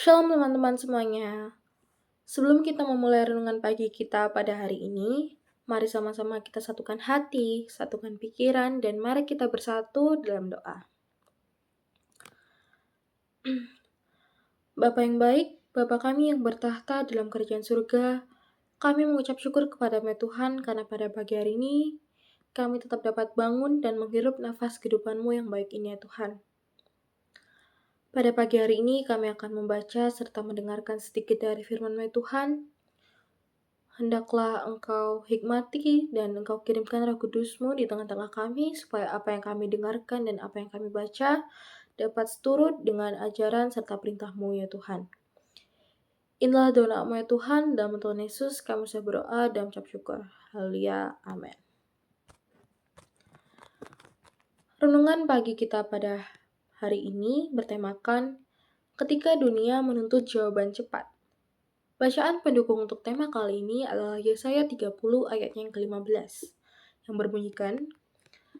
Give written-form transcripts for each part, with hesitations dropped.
Shalom teman-teman semuanya. Sebelum kita memulai renungan pagi kita pada hari ini, mari sama-sama kita satukan hati, satukan pikiran, dan mari kita bersatu dalam doa. Bapa yang baik, Bapa kami yang bertahta dalam kerajaan surga, kami mengucap syukur kepada-Mu Tuhan karena pada pagi hari ini kami tetap dapat bangun dan menghirup nafas kehidupan-Mu yang baik ini ya Tuhan. Pada pagi hari ini kami akan membaca serta mendengarkan sedikit dari firman-Mu ya Tuhan. Hendaklah Engkau hikmati dan Engkau kirimkan Roh Kudus-Mu di tengah-tengah kami, supaya apa yang kami dengarkan dan apa yang kami baca dapat seturut dengan ajaran serta perintah-Mu ya Tuhan. Inilah doa-Mu ya Tuhan, dalam Tuhan Yesus kami sudah berdoa dan mengucap syukur. Haleluya, amin. Renungan pagi kita pada hari ini bertemakan ketika dunia menuntut jawaban cepat. Bacaan pendukung untuk tema kali ini adalah Yesaya 30 ayatnya yang ke-15 yang berbunyikan,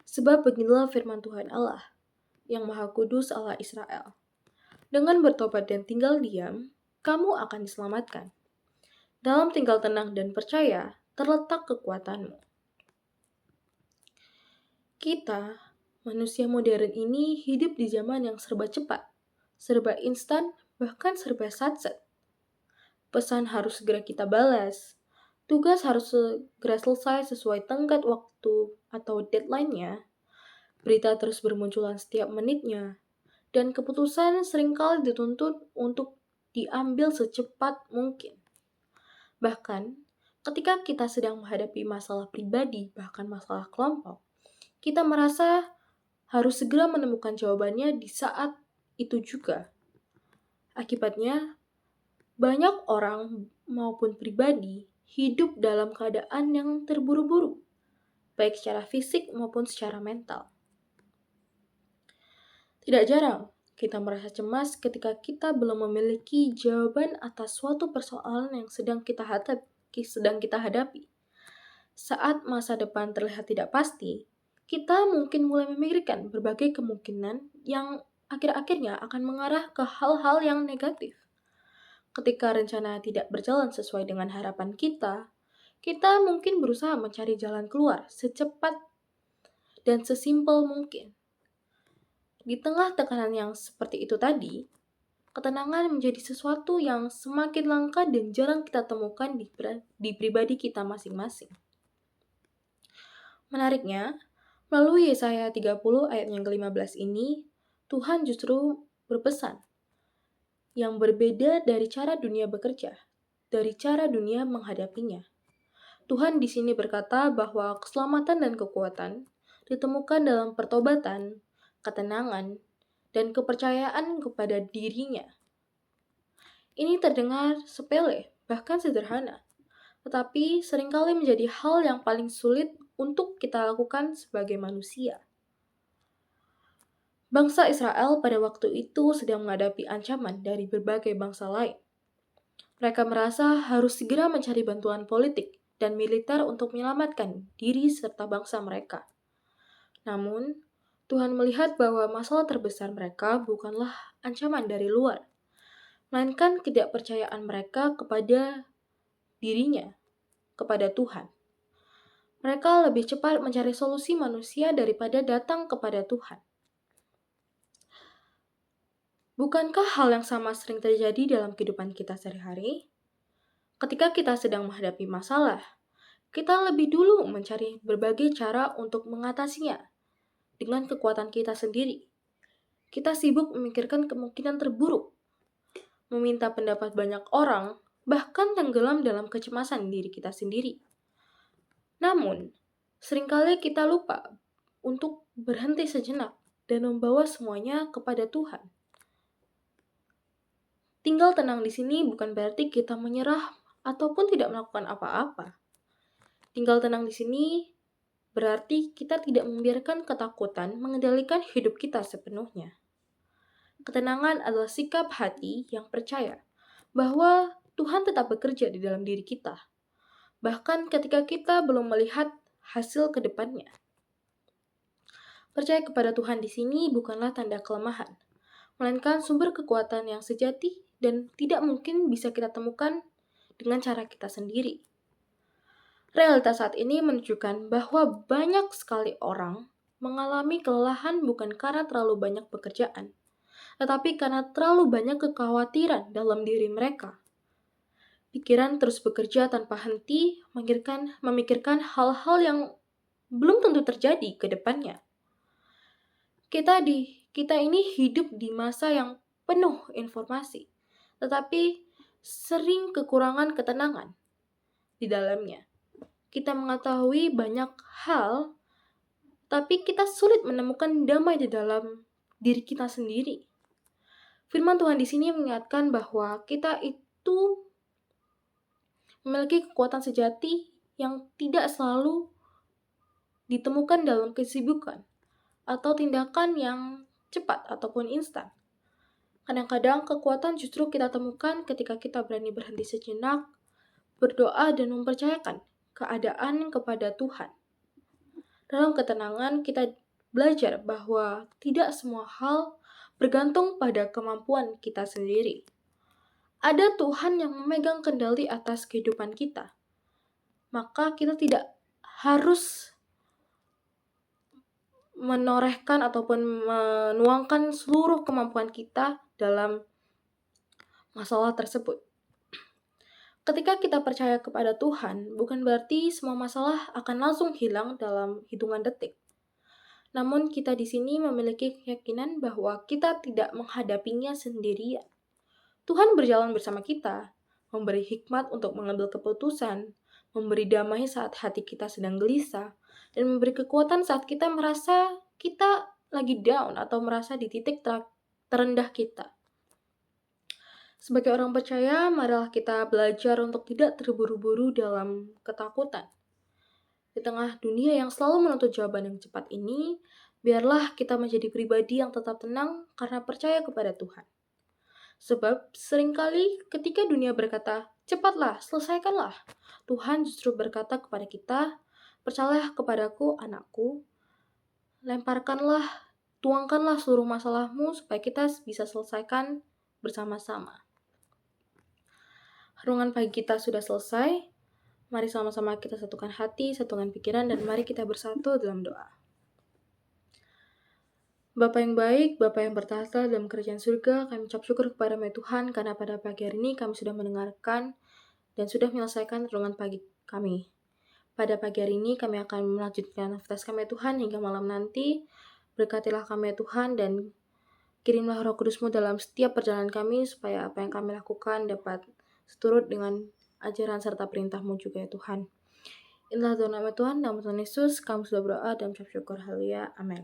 sebab beginilah firman Tuhan Allah, yang Maha Kudus Allah Israel. Dengan bertobat dan tinggal diam, kamu akan diselamatkan. Dalam tinggal tenang dan percaya, terletak kekuatanmu. Kita, manusia modern ini hidup di zaman yang serba cepat, serba instan, bahkan serba satset. Pesan harus segera kita balas. Tugas harus segera selesai sesuai tenggat waktu atau deadline-nya. Berita terus bermunculan setiap menitnya. Dan keputusan seringkali dituntut untuk diambil secepat mungkin. Bahkan, ketika kita sedang menghadapi masalah pribadi, bahkan masalah kelompok, kita merasa harus segera menemukan jawabannya di saat itu juga. Akibatnya, banyak orang maupun pribadi hidup dalam keadaan yang terburu-buru, baik secara fisik maupun secara mental. Tidak jarang kita merasa cemas ketika kita belum memiliki jawaban atas suatu persoalan yang sedang kita hadapi. Saat masa depan terlihat tidak pasti, kita mungkin mulai memikirkan berbagai kemungkinan yang akhir-akhirnya akan mengarah ke hal-hal yang negatif. Ketika rencana tidak berjalan sesuai dengan harapan kita mungkin berusaha mencari jalan keluar secepat dan sesimpel mungkin. Di tengah tekanan yang seperti itu tadi, ketenangan menjadi sesuatu yang semakin langka dan jarang kita temukan di pribadi kita masing-masing. Menariknya, melalui Yesaya 30 ayat yang ke-15 ini, Tuhan justru berpesan yang berbeda dari cara dunia bekerja, dari cara dunia menghadapinya. Tuhan di sini berkata bahwa keselamatan dan kekuatan ditemukan dalam pertobatan, ketenangan, dan kepercayaan kepada dirinya. Ini terdengar sepele, bahkan sederhana, tetapi seringkali menjadi hal yang paling sulit untuk kita lakukan sebagai manusia. Bangsa Israel pada waktu itu sedang menghadapi ancaman dari berbagai bangsa lain. Mereka merasa harus segera mencari bantuan politik dan militer untuk menyelamatkan diri serta bangsa mereka. Namun, Tuhan melihat bahwa masalah terbesar mereka bukanlah ancaman dari luar, melainkan ketidakpercayaan mereka kepada dirinya, kepada Tuhan. Mereka lebih cepat mencari solusi manusia daripada datang kepada Tuhan. Bukankah hal yang sama sering terjadi dalam kehidupan kita sehari-hari? Ketika kita sedang menghadapi masalah, kita lebih dulu mencari berbagai cara untuk mengatasinya dengan kekuatan kita sendiri. Kita sibuk memikirkan kemungkinan terburuk, meminta pendapat banyak orang, bahkan tenggelam dalam kecemasan diri kita sendiri. Namun, seringkali kita lupa untuk berhenti sejenak dan membawa semuanya kepada Tuhan. Tinggal tenang di sini bukan berarti kita menyerah ataupun tidak melakukan apa-apa. Tinggal tenang di sini berarti kita tidak membiarkan ketakutan mengendalikan hidup kita sepenuhnya. Ketenangan adalah sikap hati yang percaya bahwa Tuhan tetap bekerja di dalam diri kita, bahkan ketika kita belum melihat hasil ke depannya. Percaya kepada Tuhan di sini bukanlah tanda kelemahan, melainkan sumber kekuatan yang sejati dan tidak mungkin bisa kita temukan dengan cara kita sendiri. Realitas saat ini menunjukkan bahwa banyak sekali orang mengalami kelelahan bukan karena terlalu banyak pekerjaan, tetapi karena terlalu banyak kekhawatiran dalam diri mereka. Pikiran terus bekerja tanpa henti, memikirkan hal-hal yang belum tentu terjadi ke depannya. Kita ini hidup di masa yang penuh informasi, tetapi sering kekurangan ketenangan di dalamnya. Kita mengetahui banyak hal, tapi kita sulit menemukan damai di dalam diri kita sendiri. Firman Tuhan di sini mengingatkan bahwa kita itu memiliki kekuatan sejati yang tidak selalu ditemukan dalam kesibukan atau tindakan yang cepat ataupun instan. Kadang-kadang kekuatan justru kita temukan ketika kita berani berhenti sejenak, berdoa dan mempercayakan keadaan kepada Tuhan. Dalam ketenangan kita belajar bahwa tidak semua hal bergantung pada kemampuan kita sendiri. Ada Tuhan yang memegang kendali atas kehidupan kita. Maka kita tidak harus menorehkan ataupun menuangkan seluruh kemampuan kita dalam masalah tersebut. Ketika kita percaya kepada Tuhan, bukan berarti semua masalah akan langsung hilang dalam hitungan detik. Namun kita di sini memiliki keyakinan bahwa kita tidak menghadapinya sendirian. Tuhan berjalan bersama kita, memberi hikmat untuk mengambil keputusan, memberi damai saat hati kita sedang gelisah, dan memberi kekuatan saat kita merasa kita lagi down atau merasa di titik terendah kita. Sebagai orang percaya, marilah kita belajar untuk tidak terburu-buru dalam ketakutan. Di tengah dunia yang selalu menuntut jawaban yang cepat ini, biarlah kita menjadi pribadi yang tetap tenang karena percaya kepada Tuhan. Sebab seringkali ketika dunia berkata, cepatlah, selesaikanlah, Tuhan justru berkata kepada kita, percayalah kepadaku, anakku, lemparkanlah, tuangkanlah seluruh masalahmu supaya kita bisa selesaikan bersama-sama. Renungan pagi kita sudah selesai. Mari sama-sama kita satukan hati, satukan pikiran, dan mari kita bersatu dalam doa. Bapa yang baik, Bapa yang bertahta dalam kerajaan surga, kami ucap syukur kepada-Mu Tuhan, karena pada pagi hari ini kami sudah mendengarkan dan sudah menyelesaikan renungan pagi kami. Pada pagi hari ini kami akan melanjutkan aktivitas kami Tuhan hingga malam nanti. Berkatilah kami Tuhan dan kirimlah Roh Kudus-Mu dalam setiap perjalanan kami supaya apa yang kami lakukan dapat seturut dengan ajaran serta perintah-Mu juga ya Tuhan. Inilah doa nama Tuhan, nama Tuhan Yesus, kami sudah berdoa dan ucap syukur. Haleluya. Amin.